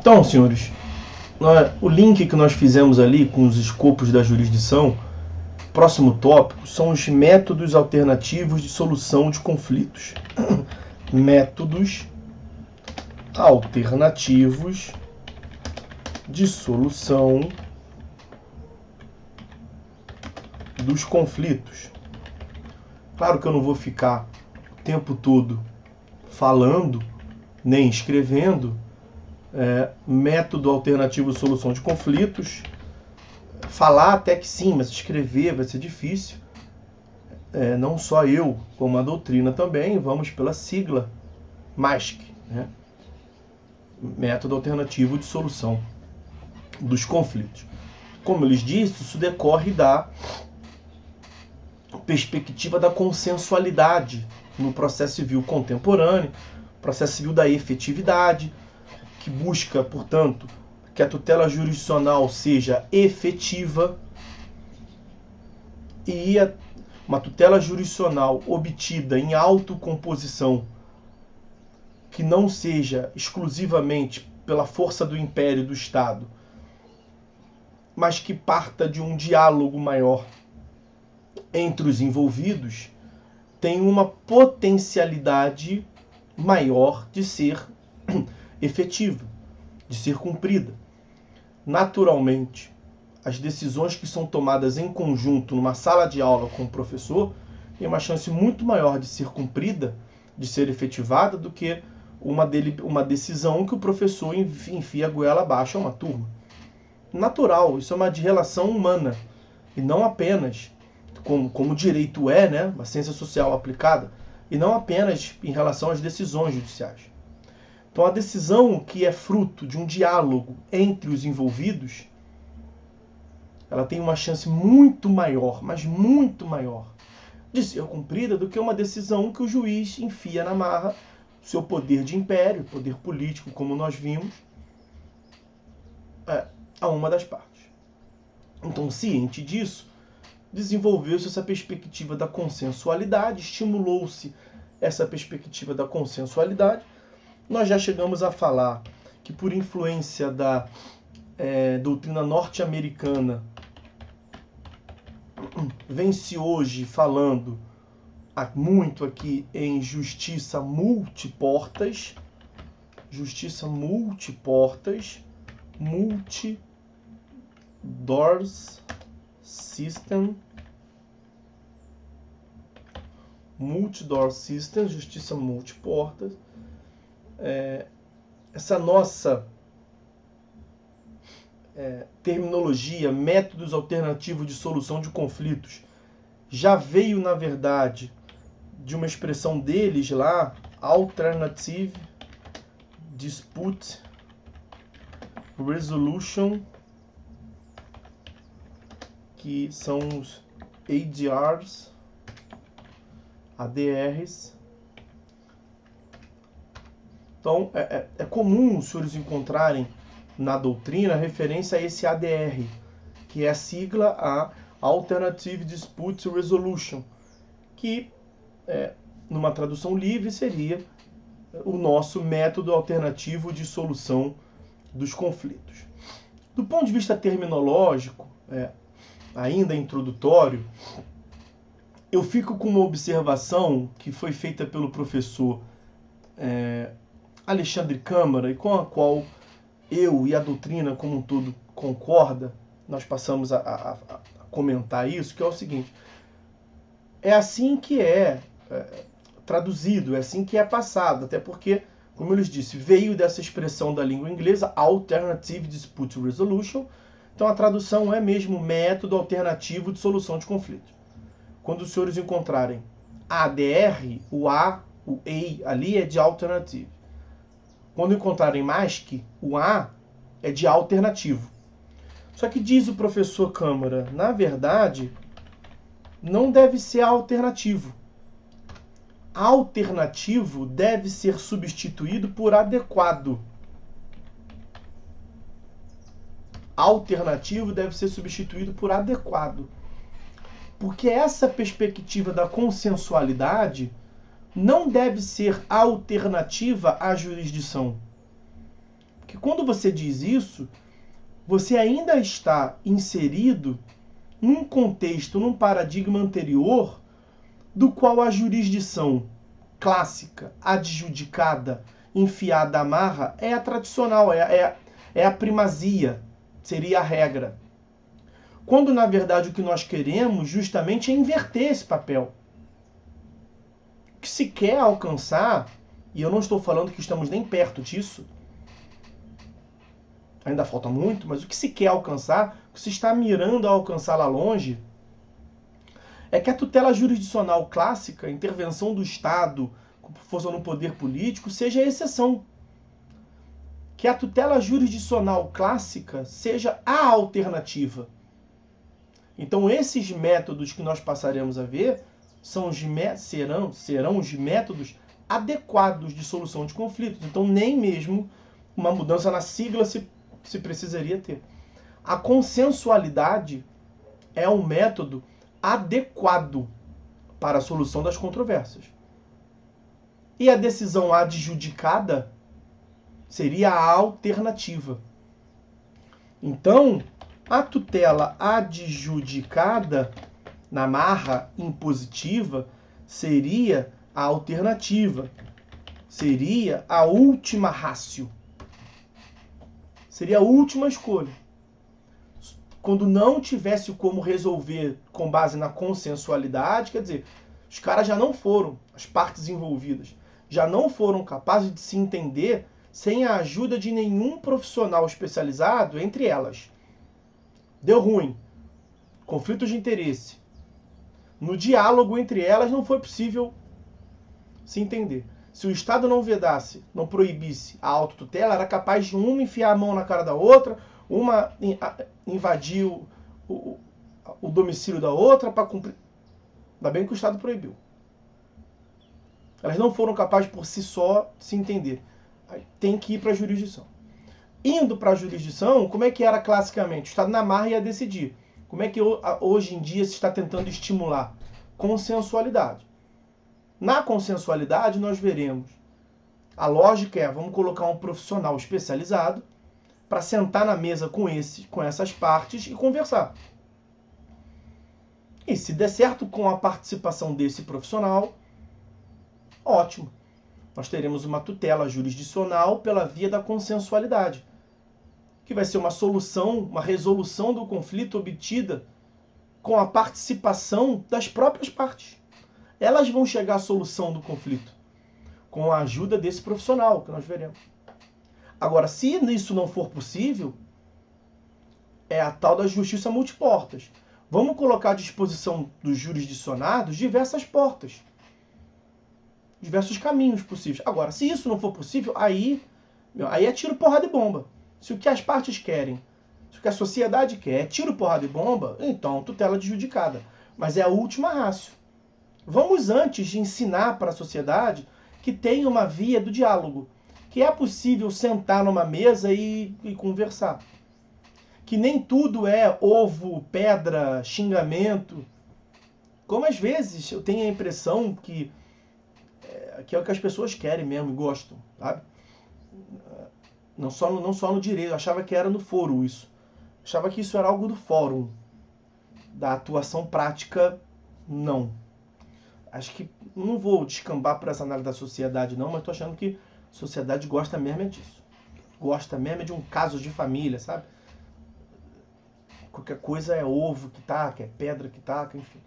Então, senhores, o link que nós fizemos ali com os escopos da jurisdição, próximo tópico, são os métodos alternativos de solução de conflitos. Métodos alternativos de solução dos conflitos. Claro que eu não vou ficar o tempo todo falando, nem escrevendo método alternativo de solução de conflitos. Falar até que sim, mas escrever vai ser difícil. Não só eu, como a doutrina também, vamos pela sigla MASC, né? Método alternativo de solução dos conflitos. Como eu lhes disse, isso decorre da perspectiva da consensualidade no processo civil contemporâneo, processo civil da efetividade, que busca, portanto, que a tutela jurisdicional seja efetiva e uma tutela jurisdicional obtida em autocomposição, que não seja exclusivamente pela força do império do Estado, mas que parta de um diálogo maior entre os envolvidos, tem uma potencialidade maior de ser efetiva, de ser cumprida. Naturalmente, as decisões que são tomadas em conjunto numa sala de aula com o professor têm uma chance muito maior de ser cumprida, de ser efetivada, do que uma decisão que o professor enfia a goela abaixo a uma turma. Natural, isso é uma relação humana, e não apenas, como o direito né, uma ciência social aplicada, e não apenas em relação às decisões judiciais. Então, a decisão que é fruto de um diálogo entre os envolvidos, ela tem uma chance muito maior, mas muito maior, de ser cumprida do que uma decisão que o juiz enfia na marra seu poder de império, poder político, como nós vimos, a uma das partes. Então, ciente disso, desenvolveu-se essa perspectiva da consensualidade, estimulou-se essa perspectiva da consensualidade. Nós já chegamos a falar que, por influência da doutrina norte-americana, vem-se hoje falando muito aqui em justiça multiportas, multi-doors system, justiça multiportas. Essa nossa terminologia, métodos alternativos de solução de conflitos, já veio, na verdade, de uma expressão deles lá, Alternative Dispute Resolution, que são os ADRs. Então, é comum os senhores encontrarem na doutrina referência a esse ADR, que é a sigla a Alternative Dispute Resolution, que, numa tradução livre, seria o nosso método alternativo de solução dos conflitos. Do ponto de vista terminológico, ainda introdutório, eu fico com uma observação que foi feita pelo professor Alexandre Câmara, e com a qual eu e a doutrina como um todo concorda. Nós passamos a comentar isso, que é o seguinte: é assim que traduzido, é assim que é passado, até porque, como eu lhes disse, veio dessa expressão da língua inglesa, Alternative Dispute Resolution. Então a tradução é mesmo método alternativo de solução de conflitos. Quando os senhores encontrarem ADR, o A, o EI ali é de alternative. Quando encontrarem MASC, o A é de alternativo. Só que diz o professor Câmara, na verdade, não deve ser alternativo. Alternativo deve ser substituído por adequado. Alternativo deve ser substituído por adequado. Porque essa perspectiva da consensualidade não deve ser alternativa à jurisdição. Porque quando você diz isso, você ainda está inserido num contexto, num paradigma anterior, do qual a jurisdição clássica, adjudicada, enfiada à marra, é a tradicional, é a primazia, seria a regra. Quando, na verdade, o que nós queremos justamente é inverter esse papel. O que se quer alcançar, e eu não estou falando que estamos nem perto disso, ainda falta muito, mas o que se quer alcançar, o que se está mirando a alcançar lá longe, é que a tutela jurisdicional clássica, a intervenção do Estado com força no poder político, seja a exceção. Que a tutela jurisdicional clássica seja a alternativa. Então, esses métodos que nós passaremos a ver serão os métodos adequados de solução de conflitos. Então, nem mesmo uma mudança na sigla se precisaria ter. A consensualidade é um método adequado para a solução das controvérsias. E a decisão adjudicada seria a alternativa. Então, a tutela adjudicada na marra impositiva seria a alternativa, seria a última ratio, seria a última escolha. Quando não tivesse como resolver com base na consensualidade, quer dizer, os caras já não foram, as partes envolvidas, já não foram capazes de se entender sem a ajuda de nenhum profissional especializado entre elas. Deu ruim. Conflitos de interesse. No diálogo entre elas não foi possível se entender. Se o Estado não vedasse, não proibisse a autotutela, era capaz de uma enfiar a mão na cara da outra, uma invadir o domicílio da outra para cumprir. Ainda bem que o Estado proibiu. Elas não foram capazes por si só de se entender. Tem que ir para a jurisdição. Indo para a jurisdição, como é que era classicamente? O Estado na marra ia decidir. Como é que hoje em dia se está tentando estimular? Consensualidade. Na consensualidade, nós veremos. A lógica é, vamos colocar um profissional especializado para sentar na mesa com essas partes e conversar. E se der certo com a participação desse profissional, ótimo. Nós teremos uma tutela jurisdicional pela via da consensualidade, que vai ser uma solução, uma resolução do conflito obtida com a participação das próprias partes. Elas vão chegar à solução do conflito com a ajuda desse profissional, que nós veremos. Agora, se isso não for possível, é a tal da justiça multiportas. Vamos colocar à disposição dos jurisdicionados diversas portas, diversos caminhos possíveis. Agora, se isso não for possível, aí é tiro, porrada e bomba. Se o que as partes querem, se o que a sociedade quer é tiro, porrada e bomba, então tutela adjudicada. Mas é a última ratio. Vamos antes de ensinar para a sociedade que tem uma via do diálogo, que é possível sentar numa mesa e conversar. Que nem tudo é ovo, pedra, xingamento. Como às vezes eu tenho a impressão que é o que as pessoas querem mesmo e gostam, sabe? Não só no direito, eu achava que era no foro isso. Achava que isso era algo do fórum. Da atuação prática, não. Acho que não vou descambar por essa análise da sociedade não, mas estou achando que a sociedade gosta mesmo é disso. Gosta mesmo é de um caso de família, sabe? Qualquer coisa é ovo que taca, é pedra que taca, enfim.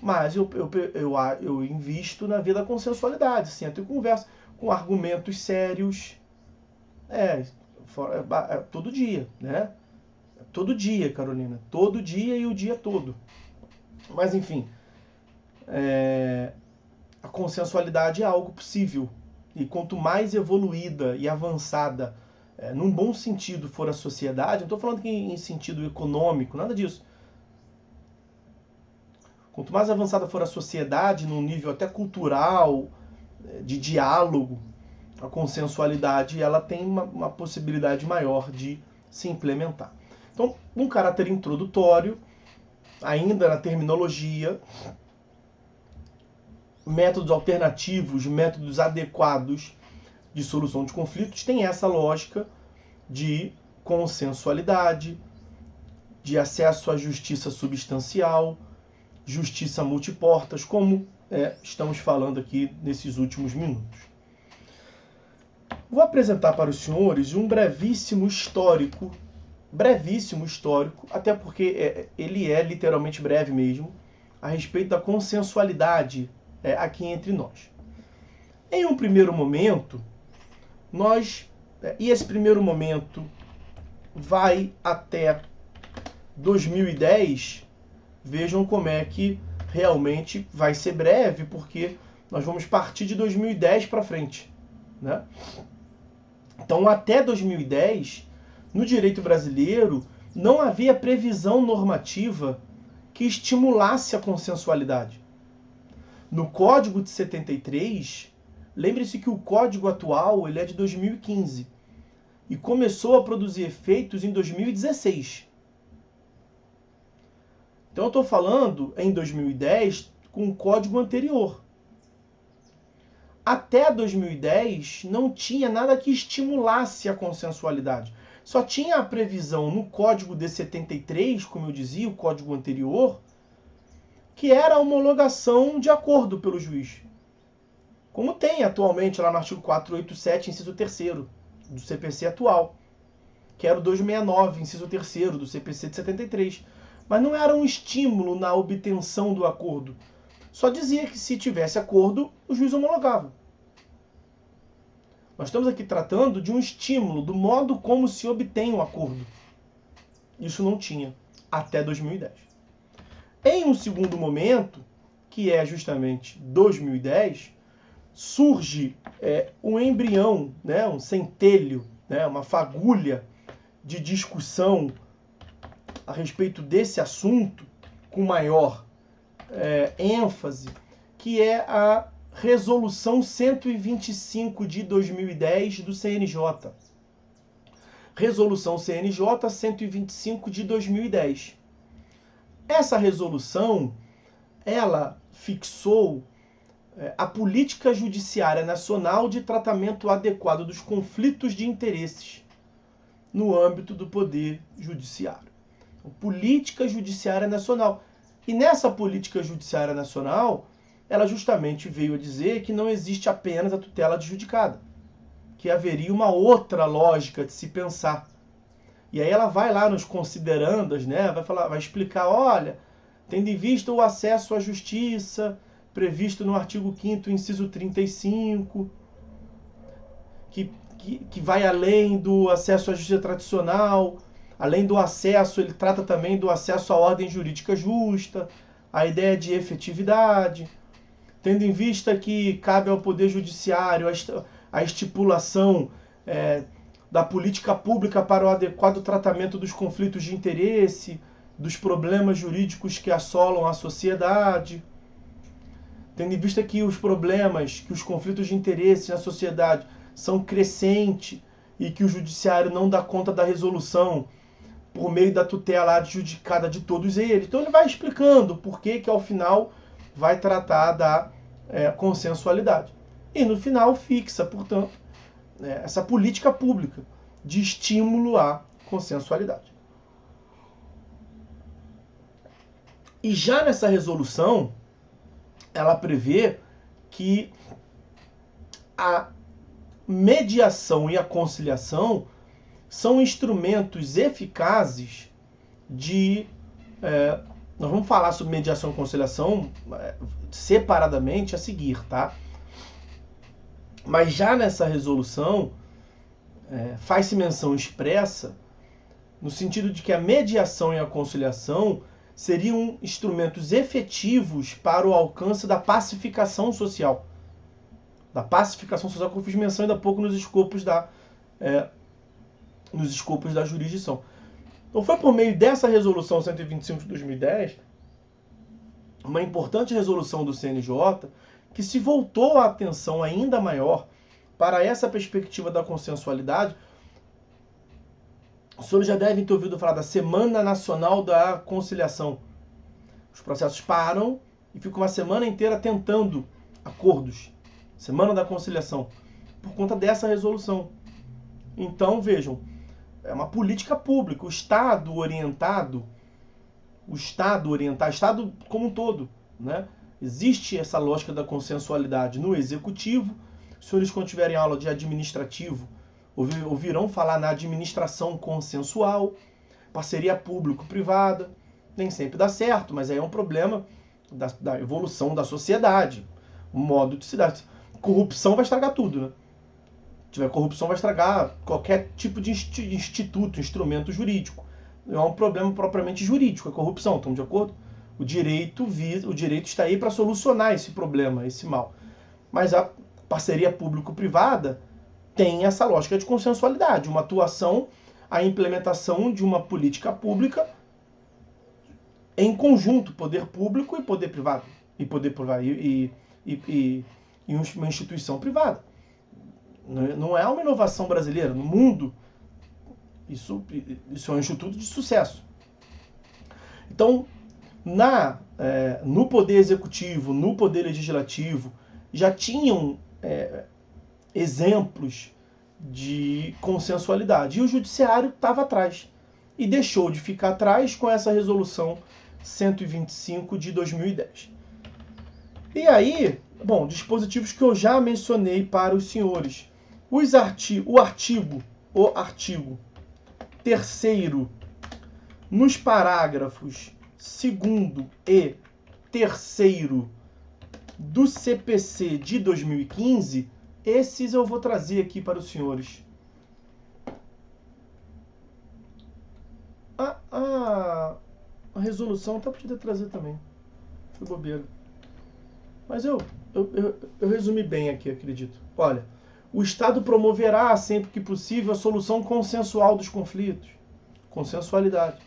Mas eu invisto na via da consensualidade, sento e converso com argumentos sérios. Todo dia, né? Todo dia, Carolina. Todo dia e o dia todo. Mas, enfim, a consensualidade é algo possível. E quanto mais evoluída e avançada, num bom sentido, for a sociedade, não estou falando que em sentido econômico, nada disso. Quanto mais avançada for a sociedade, num nível até cultural, de diálogo, a consensualidade ela tem uma possibilidade maior de se implementar. Então, um caráter introdutório, ainda na terminologia, métodos alternativos, métodos adequados de solução de conflitos, tem essa lógica de consensualidade, de acesso à justiça substancial, justiça multiportas, como estamos falando aqui nesses últimos minutos. Vou apresentar para os senhores um brevíssimo histórico, até porque ele é literalmente breve mesmo, a respeito da consensualidade aqui entre nós. Em um primeiro momento, e esse primeiro momento vai até 2010, vejam como é que realmente vai ser breve, porque nós vamos partir de 2010 para frente, né? Então, até 2010, no direito brasileiro, não havia previsão normativa que estimulasse a consensualidade. No Código de 73, lembre-se que o Código atual ele é de 2015 e começou a produzir efeitos em 2016. Então eu estou falando em 2010 com o Código anterior. Até 2010 não tinha nada que estimulasse a consensualidade. Só tinha a previsão no Código de 73, como eu dizia, o Código anterior, que era a homologação de acordo pelo juiz. Como tem atualmente lá no artigo 487, inciso 3º, do CPC atual, que era o 269, inciso 3º, do CPC de 73. Mas não era um estímulo na obtenção do acordo. Só dizia que se tivesse acordo, o juiz homologava. Nós estamos aqui tratando de um estímulo, do modo como se obtém um acordo. Isso não tinha até 2010. Em um segundo momento, que é justamente 2010, surge um embrião, né, um centelho, né, uma fagulha de discussão a respeito desse assunto, com maior ênfase, que é a Resolução 125 de 2010 do CNJ. Resolução CNJ 125 de 2010. Essa resolução, ela fixou a política judiciária nacional de tratamento adequado dos conflitos de interesses no âmbito do Poder Judiciário. Política Judiciária Nacional. E nessa Política Judiciária Nacional, ela justamente veio a dizer que não existe apenas a tutela adjudicada, que haveria uma outra lógica de se pensar. E aí ela vai lá nos considerandos, né? Vai explicar, olha, tendo em vista o acesso à justiça, previsto no artigo 5º, inciso 35, que vai além do acesso à justiça tradicional. Além do acesso, ele trata também do acesso à ordem jurídica justa, a ideia de efetividade, tendo em vista que cabe ao Poder Judiciário a estipulação da política pública para o adequado tratamento dos conflitos de interesse, dos problemas jurídicos que assolam a sociedade, tendo em vista que os problemas, que os conflitos de interesse na sociedade são crescentes e que o Judiciário não dá conta da resolução por meio da tutela adjudicada de todos eles. Então ele vai explicando por que ao final vai tratar da consensualidade. E no final fixa, portanto, essa política pública de estímulo à consensualidade. E já nessa resolução, ela prevê que a mediação e a conciliação são instrumentos eficazes de... nós vamos falar sobre mediação e conciliação separadamente a seguir, tá? Mas já nessa resolução faz-se menção expressa no sentido de que a mediação e a conciliação seriam instrumentos efetivos para o alcance da pacificação social. Da pacificação social que eu fiz menção ainda há pouco nos escopos da jurisdição. Então foi por meio dessa resolução 125 de 2010, uma importante resolução do CNJ, que se voltou a atenção ainda maior para essa perspectiva da consensualidade. Os senhores já devem ter ouvido falar da Semana Nacional da Conciliação. Os processos param e ficam uma semana inteira tentando acordos. Semana da Conciliação. Por conta dessa resolução. Então, vejam, é uma política pública. O Estado como um todo, né? Existe essa lógica da consensualidade no executivo. Os senhores, quando tiverem aula de administrativo, ouvirão falar na administração consensual, parceria público-privada. Nem sempre dá certo, mas aí é um problema da evolução da sociedade, o modo de se dar. Corrupção vai estragar tudo, né? Se tiver corrupção, vai estragar qualquer tipo de instituto, instrumento jurídico. Não é um problema propriamente jurídico, a corrupção, estamos de acordo? O direito está aí para solucionar esse problema, esse mal. Mas a parceria público-privada tem essa lógica de consensualidade, uma atuação, a implementação de uma política pública em conjunto, poder público e poder privado, e uma instituição privada. Não é uma inovação brasileira. No mundo, isso é um instituto de sucesso. Então, no poder executivo, no poder legislativo, já tinham exemplos de consensualidade. E o judiciário estava atrás. E deixou de ficar atrás com essa resolução 125 de 2010. E aí, bom, dispositivos que eu já mencionei para os senhores. O artigo 3º, nos parágrafos 2º e 3º do CPC de 2015, esses eu vou trazer aqui para os senhores. A resolução até podia trazer também. Foi bobeira. Mas eu resumi bem aqui, acredito. Olha, o Estado promoverá, sempre que possível, a solução consensual dos conflitos. Consensualidade.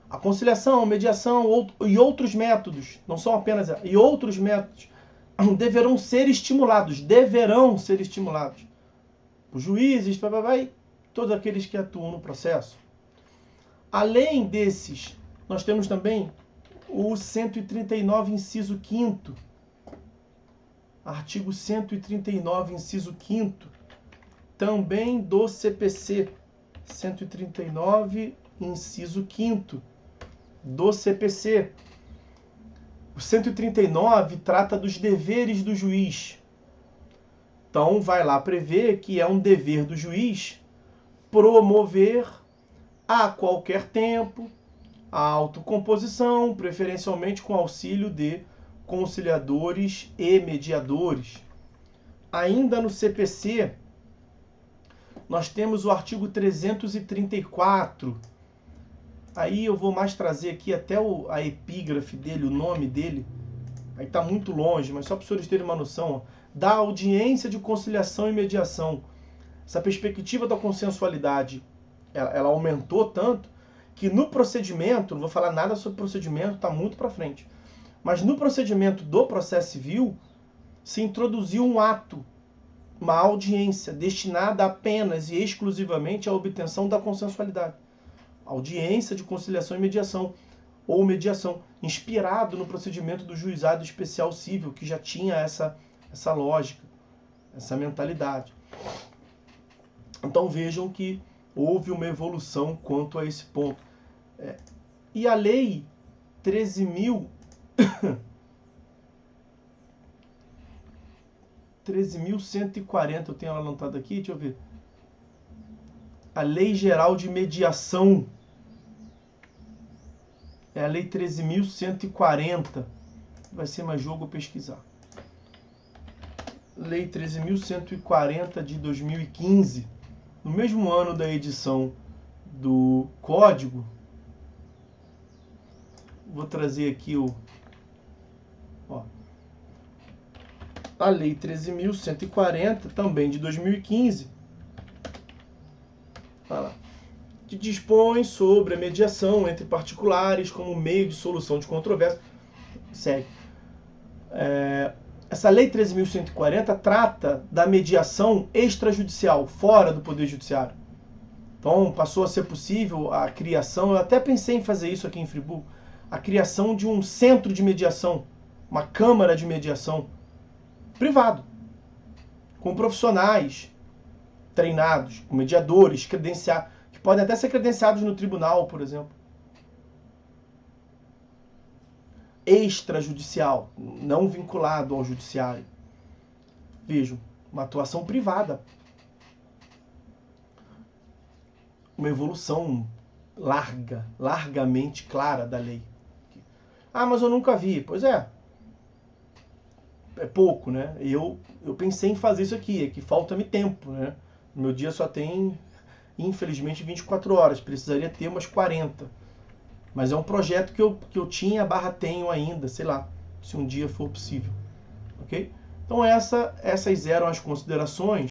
A conciliação, a mediação e outros métodos, não são apenas... E outros métodos deverão ser estimulados. Os juízes, e todos aqueles que atuam no processo. Além desses, nós temos também o 139, inciso 5º. Artigo 139, inciso 5º, também do CPC. 139, inciso 5º, do CPC. O 139 trata dos deveres do juiz. Então, vai lá prever que é um dever do juiz promover a qualquer tempo a autocomposição, preferencialmente com auxílio de conciliadores e mediadores. Ainda no CPC, nós temos o artigo 334. Aí eu vou mais trazer aqui até a epígrafe dele, o nome dele. Aí está muito longe, mas só para os senhores terem uma noção. Da audiência de conciliação e mediação. Essa perspectiva da consensualidade, ela aumentou tanto que no procedimento, não vou falar nada sobre procedimento, está muito para frente. Mas no procedimento do processo civil, se introduziu um ato, uma audiência, destinada apenas e exclusivamente à obtenção da consensualidade. Audiência de conciliação e mediação, ou mediação, inspirado no procedimento do juizado especial civil, que já tinha essa lógica, essa mentalidade. Então vejam que houve uma evolução quanto a esse ponto. E a lei 13.140, eu tenho ela anotada aqui, deixa eu ver. A Lei Geral de Mediação. É a Lei 13.140. Vai ser mais jogo pesquisar. Lei 13.140 de 2015. No mesmo ano da edição do Código, vou trazer aqui a Lei 13.140, também de 2015, que dispõe sobre a mediação entre particulares como meio de solução de controvérsia. Segue. Essa Lei 13.140 trata da mediação extrajudicial, fora do Poder Judiciário. Então, passou a ser possível a criação, eu até pensei em fazer isso aqui em Friburgo, a criação de um centro de mediação, uma câmara de mediação privado, com profissionais treinados, com mediadores credenciados, que Podem até ser credenciados no tribunal, por exemplo. Extrajudicial, não vinculado ao judiciário. Vejam, uma atuação privada. Uma evolução largamente clara da lei. Ah, mas eu nunca vi. Pois é. É pouco, né? Eu pensei em fazer isso aqui, é que falta-me tempo, né? Meu dia só tem, infelizmente, 24 horas. Precisaria ter umas 40. Mas é um projeto que eu tinha, tenho ainda, sei lá, se um dia for possível. Ok? Então essas eram as considerações